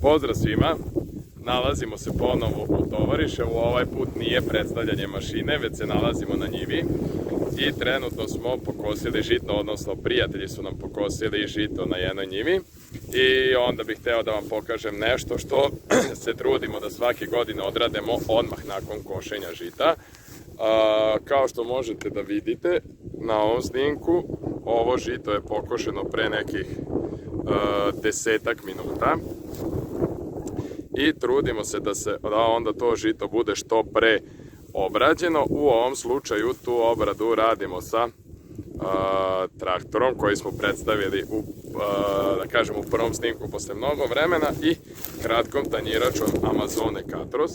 Pozdrav svima, nalazimo se ponovo u Tovariševu, ovaj put nije predstavljanje mašine, već se nalazimo na njivi i trenutno smo pokosili žito, odnosno prijatelji su nam pokosili žito na jednoj njivi i onda bih hteo da vam pokažem nešto što se trudimo da svake godine odradimo odmah nakon košenja žita. Kao što možete da vidite na ovom snimku, ovo žito je pokošeno pre nekih 10 minuta i trudimo se da onda to žito bude što pre obrađeno. U ovom slučaju tu obradu radimo sa traktorom koji smo predstavili u prvom snimku posle mnogo vremena i kratkom tanjiračom Amazone Katros.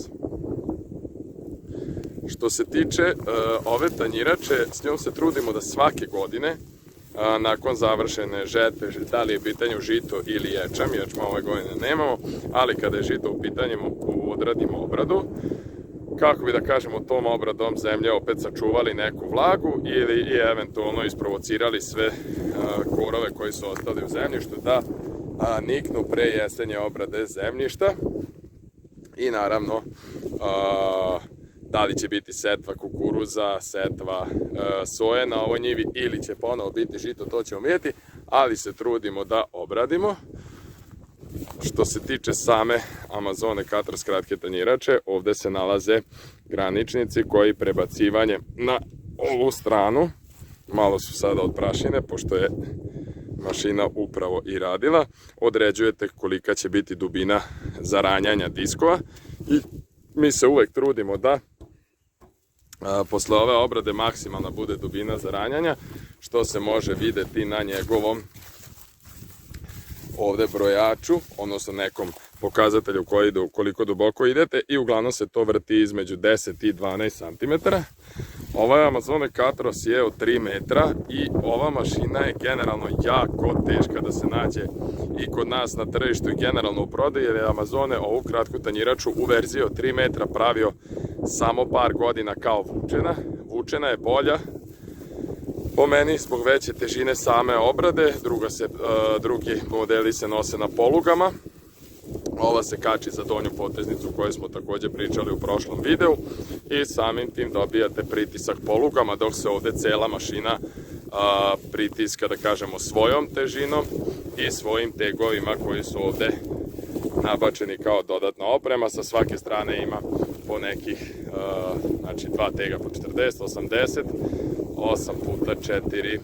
Što se tiče ove tanjirače, s njom se trudimo da svake godine nakon završene žetve, da li je u pitanju žito ili ječam, ječma ove godine nemamo, ali kada je žito u pitanju odradimo obradu, kako bi da kažemo tom obradom zemlje opet sačuvali neku vlagu ili eventualno isprovocirali sve korove koji su ostali u zemljištu da niknu pre jesenje obrade zemljišta i naravno da li će biti setva kukuruza, setva soje na ovoj njivi ili će ponovo biti žito, to ćemo vidjeti, ali se trudimo da obradimo. Što se tiče same Amazone Katros kratke tanjirače, ovde se nalaze graničnici koji prebacivanjem na ovu stranu, malo su sada od prašine, pošto je mašina upravo i radila, određujete kolika će biti dubina zaranjanja diskova i mi se uvek trudimo da posle ove obrade maksimalna bude dubina zaranjanja, što se može videti na njegovom ovde brojaču, odnosno nekom pokazatelju koji ide koliko duboko idete i uglavnom se to vrti između 10 i 12 cm. Ova Amazone Katros je od 3 metra i ova mašina je generalno jako teška da se nađe i kod nas na tržištu i generalno u prodaju, jer je Amazone ovu kratku tanjiraču u verziji od 3 metra pravio samo par godina kao vučena. Vučena je bolja po meni zbog veće težine same obrade, drugi modeli se nose na polugama. Ova se kači za donju poteznicu koju smo takođe pričali u prošlom videu i samim tim dobijate pritisak polugama, dok se ovde cela mašina pritiska, da kažemo, svojom težinom i svojim tegovima koji su ovde nabačeni kao dodatna oprema. Sa svake strane ima po nekih, znači 2 tega po 40, 80, 8 puta 4,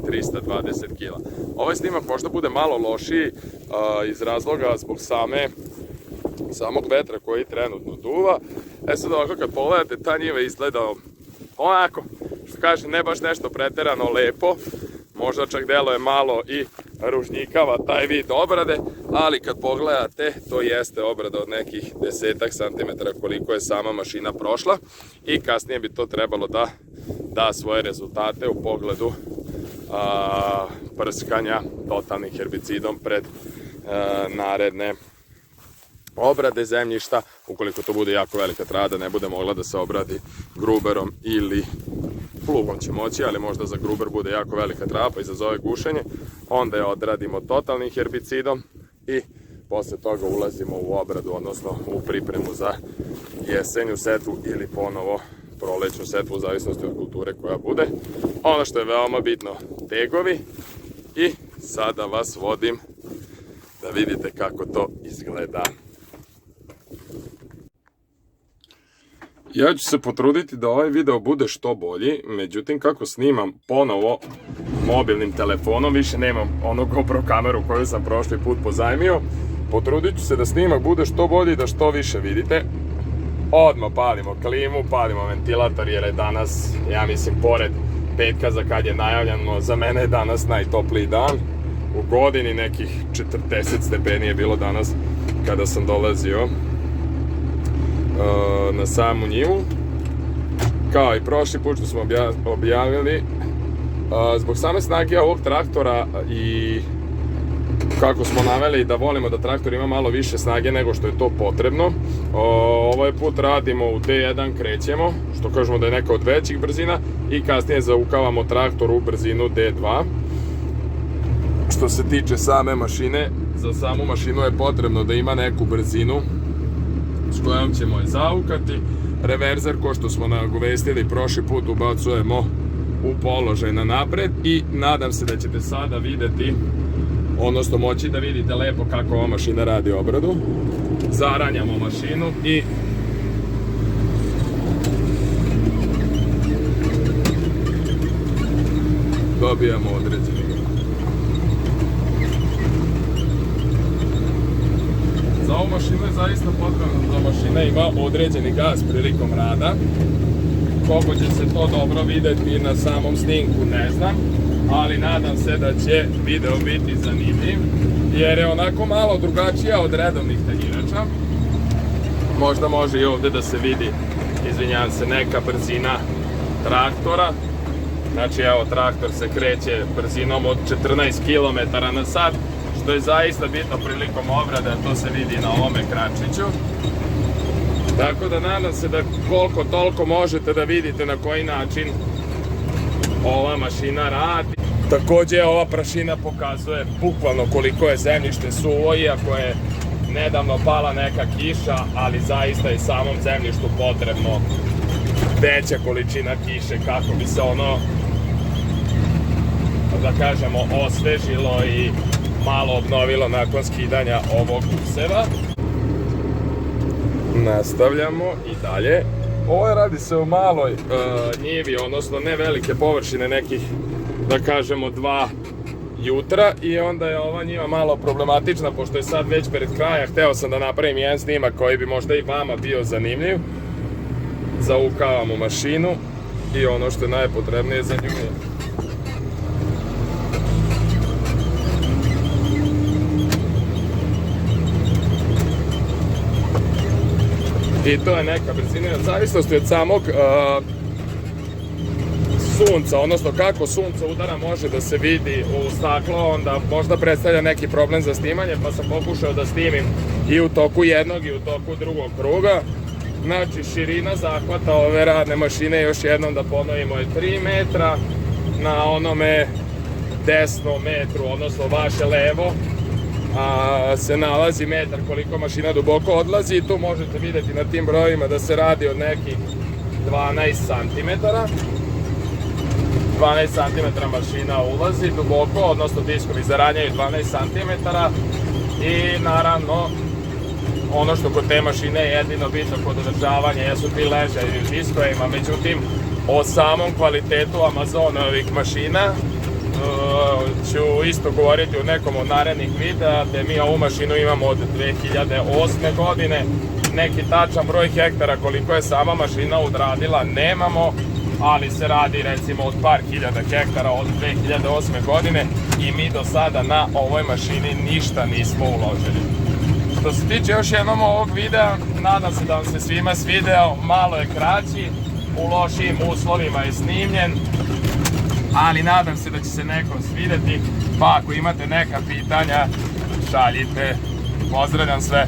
320 kg. Ovaj snimak možda bude malo lošiji iz razloga zbog samog vetra koji trenutno duva. Sad ovako kad pogledate, ta njiva izgleda onako, što kaže, ne baš nešto preterano lepo, možda čak deluje malo i ružnjikava taj vid obrade, ali kad pogledate, to jeste obrada od nekih 10 cm koliko je sama mašina prošla i kasnije bi to trebalo da da svoje rezultate u pogledu prskanja totalnim herbicidom pred naredne obrade zemljišta. Ukoliko to bude jako velika trada, ne bude mogla da se obradi gruberom ili plugom će moći, ali možda za gruber bude jako velika trava pa izazove gušenje, onda je odradimo totalnim herbicidom i posle toga ulazimo u obradu, odnosno u pripremu za jesenju setvu ili ponovo prolećnu setvu u zavisnosti od kulture koja bude. Ono što je veoma bitno, tegovi, i sada vas vodim da vidite kako to izgleda. Ja ću se potruditi da ovaj video bude što bolji, međutim kako snimam ponovo mobilnim telefonom, više nemam onu GoPro kameru koju sam prošli put pozajmio, potrudit ću se da snimak bude što bolji i da što više vidite. Odmah palimo klimu, palimo ventilator jer je danas, ja mislim, pored petka za kad je najavljeno, za mene je danas najtopliji dan u godini, nekih 40 stepeni je bilo danas kada sam dolazio na samu njivu. Kao i prošli put što smo objavili, zbog same snage ovog traktora i kako smo naveli da volimo da traktor ima malo više snage nego što je to potrebno, ovaj put radimo u D1, krećemo, što kažemo da je neka od većih brzina, i kasnije zaukavamo traktor u brzinu D2. Što se tiče same mašine, za samu mašinu je potrebno da ima neku brzinu s kojom ćemo je zaukati. Reverzer, ko što smo nagovestili prošli put, ubacujemo u položaj na napred i nadam se da ćete sada videti, odnosno moći da vidite lepo kako ova mašina radi obradu. Zaranjamo mašinu i dobijamo određeni. Za ovu mašinu je zaista potrebno da mašina ima određeni gas prilikom rada. Koliko će se to dobro videti na samom snimku ne znam, ali nadam se da će video biti zanimljiv, jer je onako malo drugačija od redovnih tanjirača. Možda može i ovdje da se vidi, izvinjavam se, neka brzina traktora. Znači evo, traktor se kreće brzinom od 14 km na sat, što je zaista bitno prilikom obrade, to se vidi na ovom ekrančiću. Tako da nadam se da koliko toliko možete da vidite na koji način ova mašina radi. Također ova prašina pokazuje bukvalno koliko je zemljište suvo, iako je nedavno pala neka kiša, ali zaista je samom zemljištu potrebno veća količina kiše kako bi se ono, da kažemo, osvežilo i malo obnovilo nakon skidanja ovog useva. Nastavljamo i dalje. Ovo radi se o maloj njivi, odnosno ne velike površine, nekih, da kažemo, 2 jutra, i onda je ova njiva malo problematična, pošto je sad već pred kraja. Hteo sam da napravim jedan snimak koji bi možda i vama bio zanimljiv. Zaukavamo mašinu i ono što je najpotrebnije za nju je i to je neka brzina, u zavisnosti od samog sunca, odnosno kako sunce udara može da se vidi u staklo, onda možda predstavlja neki problem za snimanje, pa sam pokušao da snimim i u toku jednog i u toku drugog kruga. Znači, širina zahvata ove radne mašine, još jednom da ponovimo, je 3 metra, na onome desnom metru, odnosno vaše levo, se nalazi metar koliko mašina duboko odlazi, i tu možete vidjeti na tim brojima da se radi od nekih 12 cm. 12 cm mašina ulazi duboko, odnosno diskovi zaranjaju 12 cm, i naravno ono što kod te mašine je jedino bitno kod održavanja jesu ti ležaji u diskovima. Međutim, o samom kvalitetu Amazonovih mašina ću isto govoriti u nekom od narednih videa, gde mi ovu mašinu imamo od 2008. godine. Neki tačan broj hektara koliko je sama mašina odradila nemamo, ali se radi recimo od par hiljada hektara od 2008. godine, i mi do sada na ovoj mašini ništa nismo uložili. Što se tiče još jednom ovog videa, nadam se da vam se svima svideo. Malo je kraći, u lošijim uslovima je snimljen, ali nadam se da će se nekom svidjeti, pa ako imate neka pitanja, šaljite. Pozdravljam sve.